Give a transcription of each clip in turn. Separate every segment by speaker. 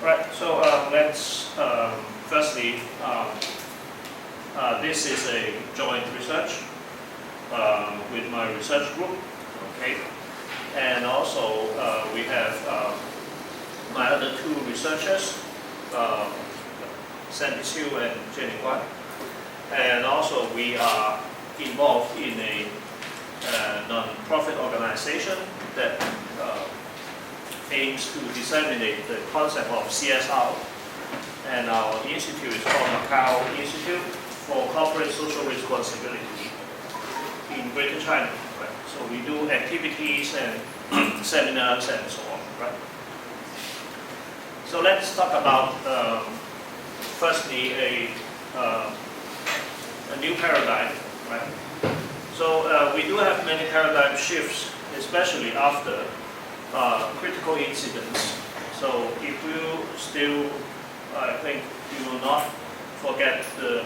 Speaker 1: Right. So let's firstly, this is a joint research with my research group. Okay, and also we have my other two researchers, Sandy Siu and Jenny Guan, and also we are involved in a non-profit organization that aims to disseminate the concept of CSR, and our institute is called Macau Institute for Corporate Social Responsibility in Greater China. Right? So we do activities and seminars and so on. Right? So let's talk about firstly a new paradigm. Right? So we do have many paradigm shifts, especially after critical incidents. So if you still, I think you will not forget the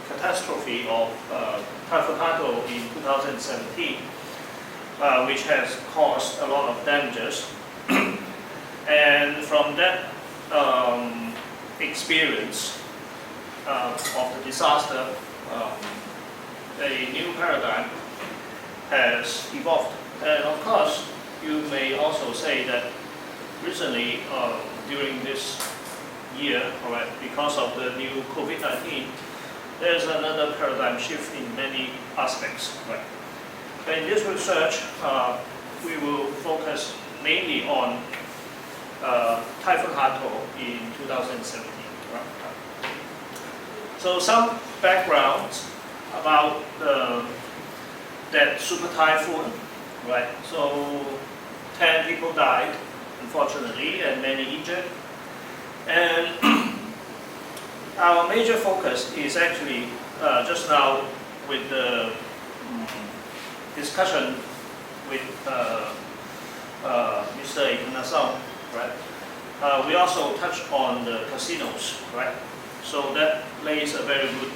Speaker 1: catastrophe of Typhoon Hato in 2017, which has caused a lot of damages. And from that experience of the disaster, a new paradigm has evolved. And of course, you may also say that recently, during this year, right, because of the new COVID-19, there's another paradigm shift in many aspects. Right? In this research, we will focus mainly on Typhoon Hato in 2017. Right? So some background about that super typhoon, right? So 10 people died, unfortunately, and many injured. And our major focus is actually just now with the discussion with Mr. Ignasong, right? We also touched on the casinos, right? So that lays a very good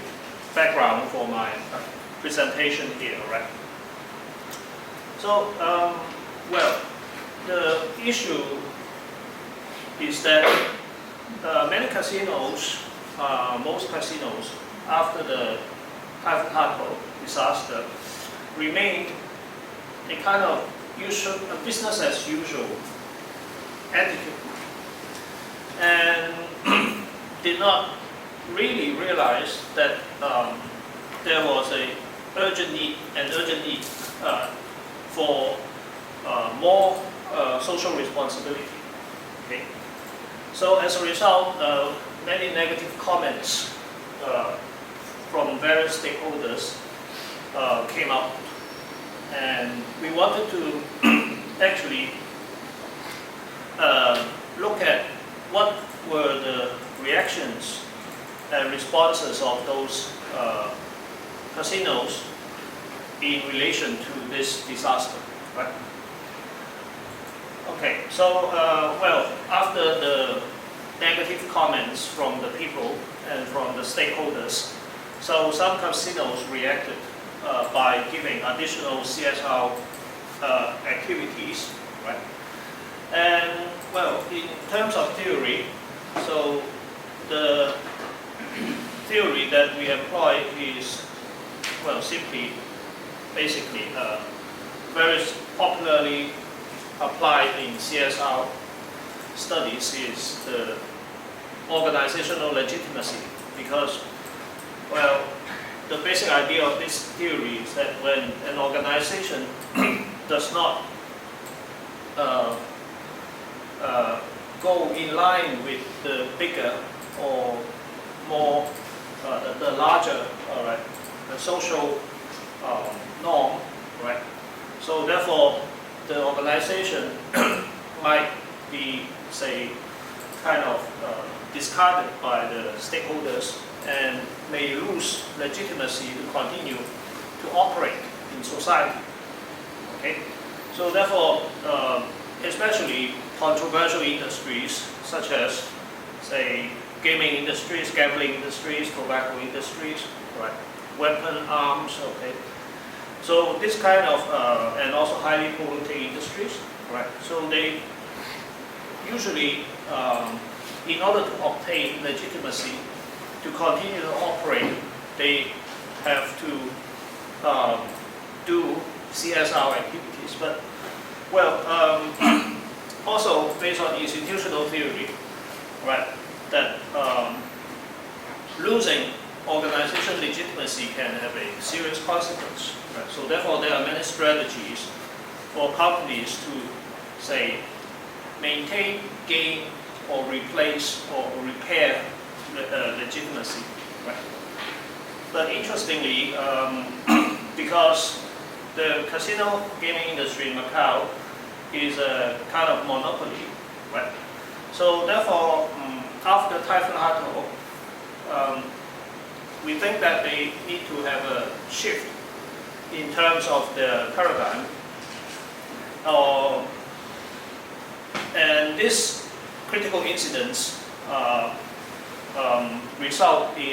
Speaker 1: background for my presentation here, right? So, well, the issue is that many casinos, most casinos, after the Typhoon Hato disaster, remained a kind of a business as usual attitude, and did not really realize that there was an urgent need for more social responsibility. Okay? So as a result, many negative comments from various stakeholders came out, and we wanted to actually look at what were the reactions and responses of those casinos in relation to this disaster, right? Okay, so well, after the negative comments from the people and from the stakeholders, so some casinos reacted by giving additional CSR activities, right? And well, in terms of theory, so the theory that we employ is, well, basically very popularly applied in CSR studies is the organizational legitimacy, because, well, the basic idea of this theory is that when an organization does not go in line with the bigger or more, the larger, right, the social norm, right? So therefore, the organization might be, say, kind of discarded by the stakeholders and may lose legitimacy to continue to operate in society. Okay, so therefore, especially controversial industries such as, say, gaming industries, gambling industries, tobacco industries, right, weapon, arms, okay. So this kind of, and also highly polluting industries, right? So they usually, in order to obtain legitimacy to continue to operate, they have to do CSR activities. But well, also based on institutional theory, right, that losing organization legitimacy can have a serious consequence. Right? So therefore, there are many strategies for companies to, say, maintain, gain, or replace or repair legitimacy. Right? But interestingly, because the casino gaming industry in Macau is a kind of monopoly, right? So therefore, after Typhoon Hato, we think that they need to have a shift in terms of the paradigm. And this critical incidents have resulted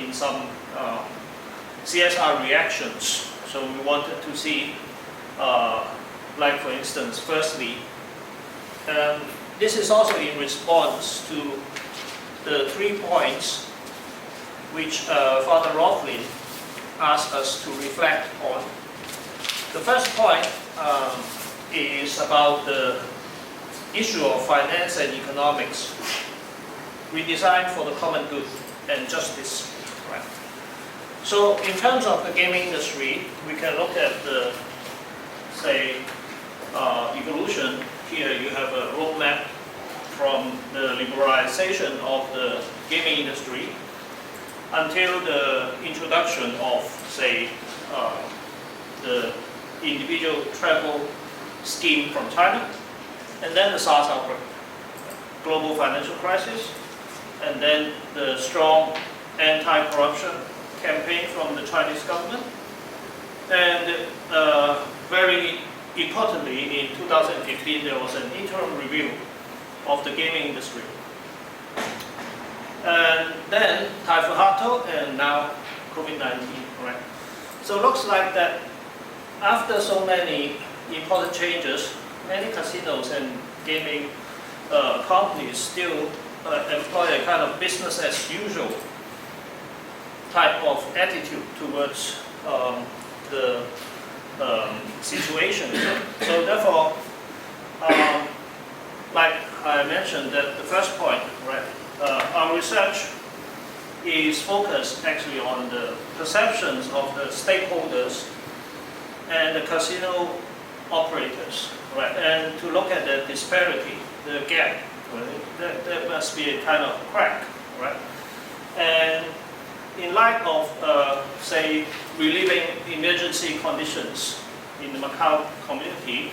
Speaker 1: in some CSR reactions. So we wanted to see, like for instance, firstly, this is also in response to the 3 points which Father Rothlin asked us to reflect on. The first point is about the issue of finance and economics, redesigned for the common good and justice. Right? So in terms of the gaming industry, we can look at the, say, evolution. Here you have a roadmap from the liberalization of the gaming industry until the introduction of, say, the individual travel scheme from China, and then the SARS outbreak, global financial crisis, and then the strong anti-corruption campaign from the Chinese government, and very importantly, in 2015 there was an interim review of the gaming industry. And then Typhoon Hato, and now COVID-19, right? So it looks like that after so many important changes, many casinos and gaming companies still employ a kind of business as usual type of attitude towards the situation. So therefore, like I mentioned, that the first point, right? Our research is focused actually on the perceptions of the stakeholders and the casino operators, right? And to look at the disparity, the gap, right? There must be a kind of crack, right? And in light of, say, relieving emergency conditions in the Macau community,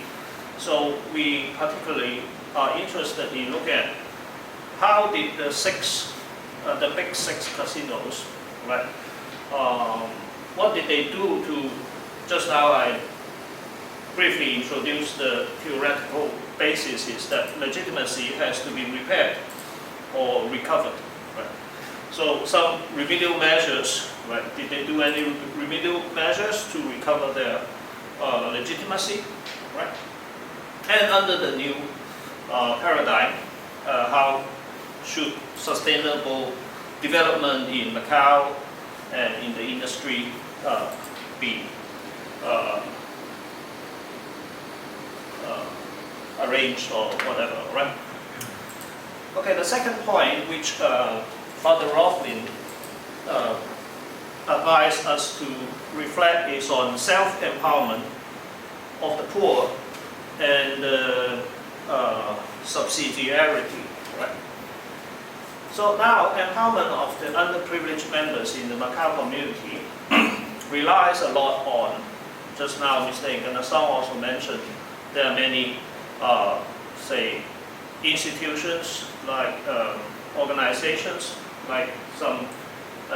Speaker 1: so we particularly are interested in looking at how did the big six casinos, right? What did they do to? Just now I briefly introduced the theoretical basis is that legitimacy has to be repaired or recovered, right? So some remedial measures, right? Did they do any remedial measures to recover their legitimacy, right? And under the new paradigm, how should sustainable development in Macau and in the industry be arranged or whatever, right? Okay, the second point which Father Rothlin advised us to reflect is on self-empowerment of the poor and subsidiarity, right? So now, empowerment of the underprivileged members in the Macau community relies a lot on, just now Mr. Nganasong also mentioned, there are many, say, institutions like organizations, like some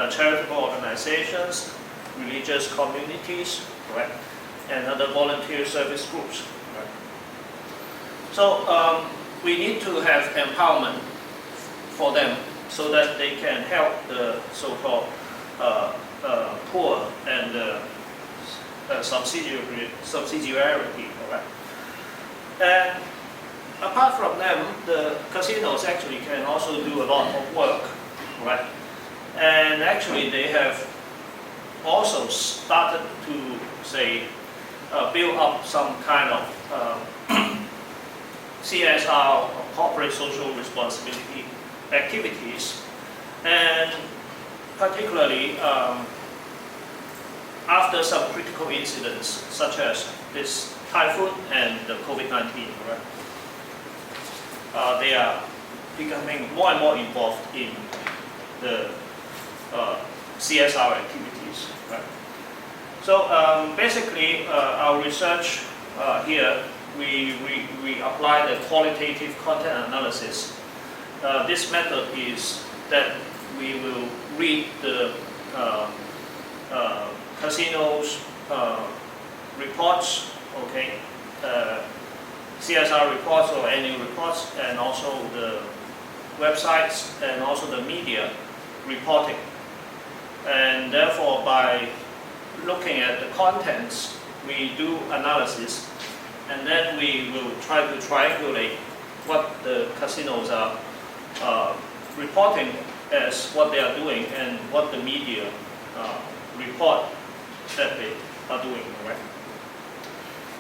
Speaker 1: charitable organizations, religious communities, right, and other volunteer service groups. Right? So we need to have empowerment for them so that they can help the so-called poor and subsidiarity. Right? And apart from them, the casinos actually can also do a lot of work, right? And actually they have also started to say build up some kind of CSR, corporate social responsibility activities, and particularly after some critical incidents such as this typhoon and the COVID-19, right? They are becoming more and more involved in the CSR activities, right? So basically, our research here, we apply the qualitative content analysis. This method is that we will read the casinos reports, okay, CSR reports or annual reports, and also the websites and also the media reporting. And therefore, by looking at the contents, we do analysis, and then we will try to triangulate what the casinos are reporting as what they are doing and what the media report that they are doing, right?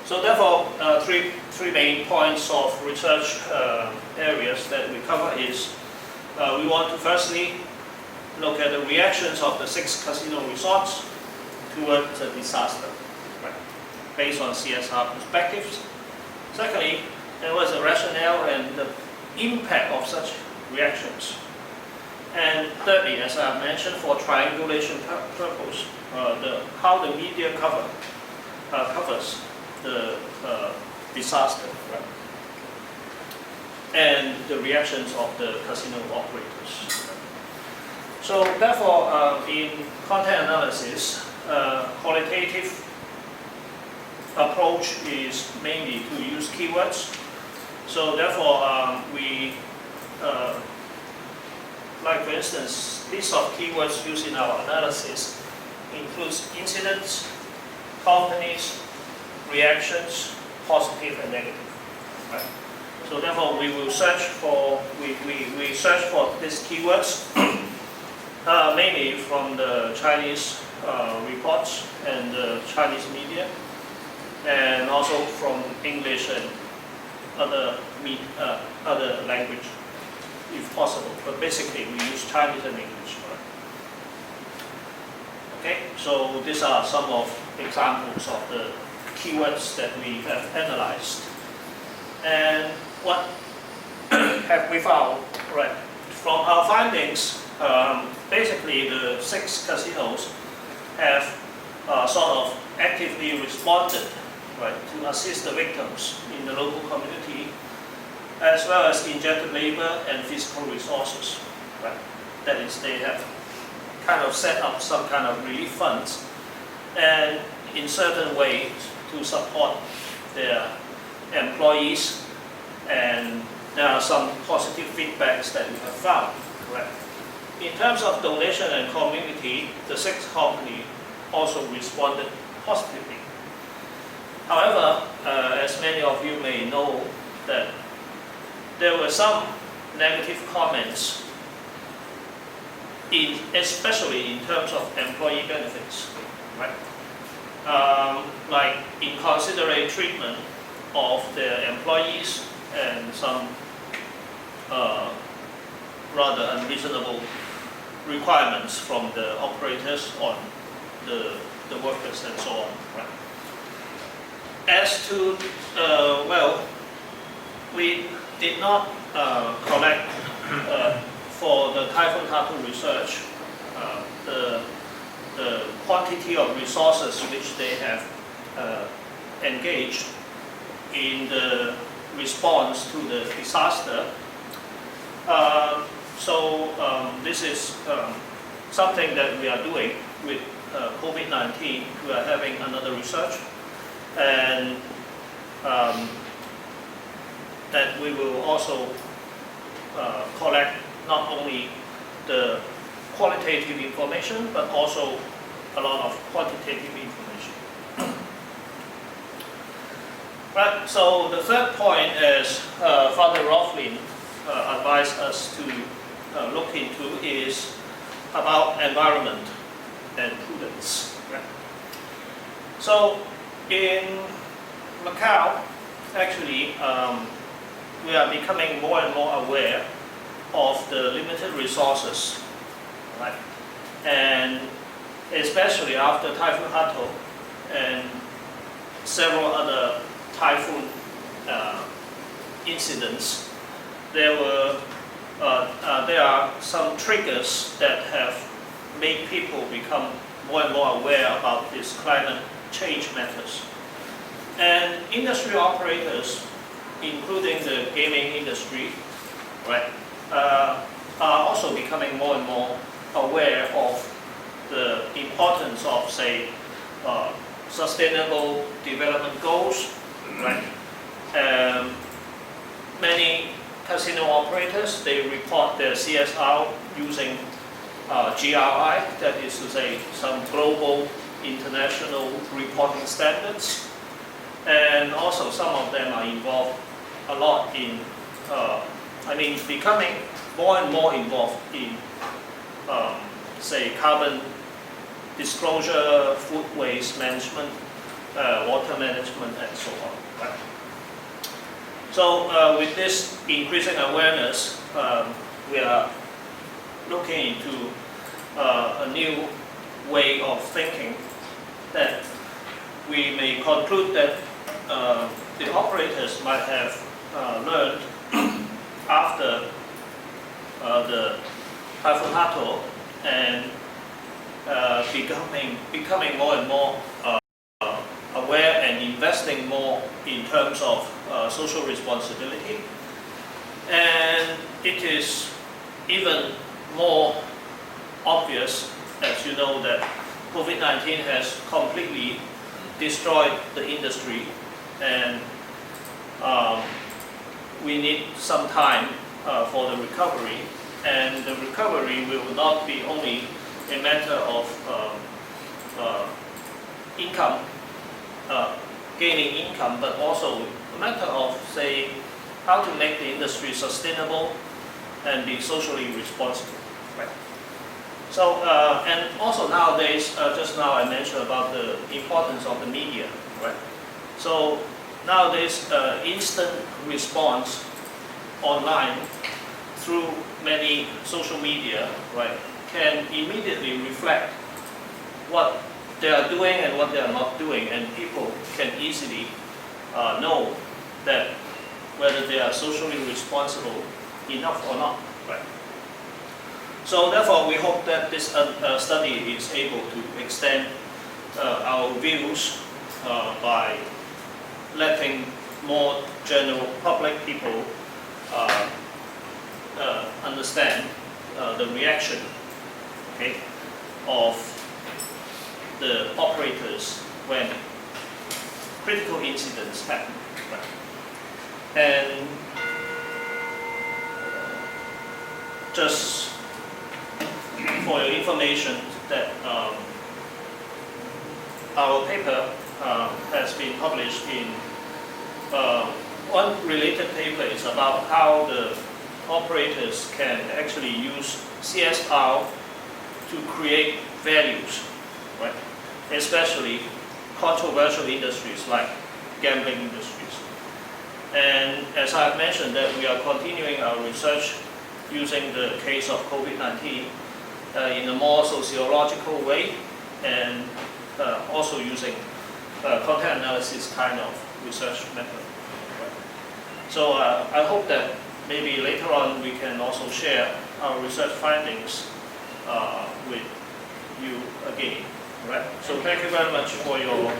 Speaker 1: So therefore, three main points of research areas that we cover is we want to firstly look at the reactions of the 6 casino resorts towards a disaster, right, based on CSR perspectives. Secondly, there was a rationale and the impact of such reactions. And thirdly, as I mentioned, for triangulation purpose, how the media covers the disaster, right? And the reactions of the casino operators. So therefore, in content analysis, qualitative approach is mainly to use keywords. So therefore, we like for instance, list of keywords used in our analysis includes incidents, companies, reactions, positive and negative. Right? So therefore, we will search for we search for these keywords mainly from the Chinese reports and the Chinese media, and also from English and other language, if possible. But basically, we use Chinese and English. Right? Okay, so these are some of examples of the keywords that we have analyzed. And what have we found? Right, from our findings, basically the 6 casinos have sort of actively responded, right, to assist the victims in the local community, as well as injected labor and physical resources. Right? That is, they have kind of set up some kind of relief funds, and in certain ways to support their employees, and there are some positive feedbacks that we have found. Correct. In terms of donation and community, the 6th company also responded positively. However, as many of you may know, that there were some negative comments, especially in terms of employee benefits, right? Like inconsiderate treatment of their employees and some rather unreasonable requirements from the operators on the workers and so on. Right? As to, well, we did not collect for the Typhoon Hato research the quantity of resources which they have engaged in the response to the disaster. This is something that we are doing with COVID-19. We are having another research, and that we will also collect not only the qualitative information, but also a lot of quantitative information. Right, so the third point is Father Rothlin advised us to look into is about environment and prudence. Right? So in Macau, actually, we are becoming more and more aware of the limited resources, right? And especially after Typhoon Hato and several other typhoon incidents, there are some triggers that have made people become more and more aware about this climate change matters. And industry operators, including the gaming industry, right, are also becoming more and more aware of the importance of, say, sustainable development goals, right? Many casino operators, they report their CSR using GRI, that is to say, some global international reporting standards. And also some of them are involved a lot in, becoming more and more involved in, say, carbon disclosure, food waste management, water management, and so on. Right? So with this increasing awareness, we are looking into a new way of thinking that we may conclude that the operators might have learned after the Typhoon Hato and becoming more and more aware and investing more in terms of social responsibility. And it is even more obvious, as you know, that COVID-19 has completely destroyed the industry, and we need some time for the recovery. And the recovery will not be only a matter of income, gaining income, but also a matter of, say, how to make the industry sustainable and be socially responsible. Right? So, and also nowadays, just now I mentioned about the importance of the media, right? So nowadays, instant response online through many social media, right, can immediately reflect what they are doing and what they are not doing, and people can easily know that whether they are socially responsible enough or not, right? So therefore, we hope that this study is able to extend our views by letting more general public people understand the reaction, okay, of the operators when critical incidents happen. Right? And just for your information, that our paper has been published in one related paper is about how the operators can actually use CSR to create values, right? Especially controversial industries like gambling industries. And as I've mentioned, that we are continuing our research using the case of COVID-19 in a more sociological way, and also using content analysis kind of research method. So I hope that maybe later on we can also share our research findings with you again. Right? So thank you very much for your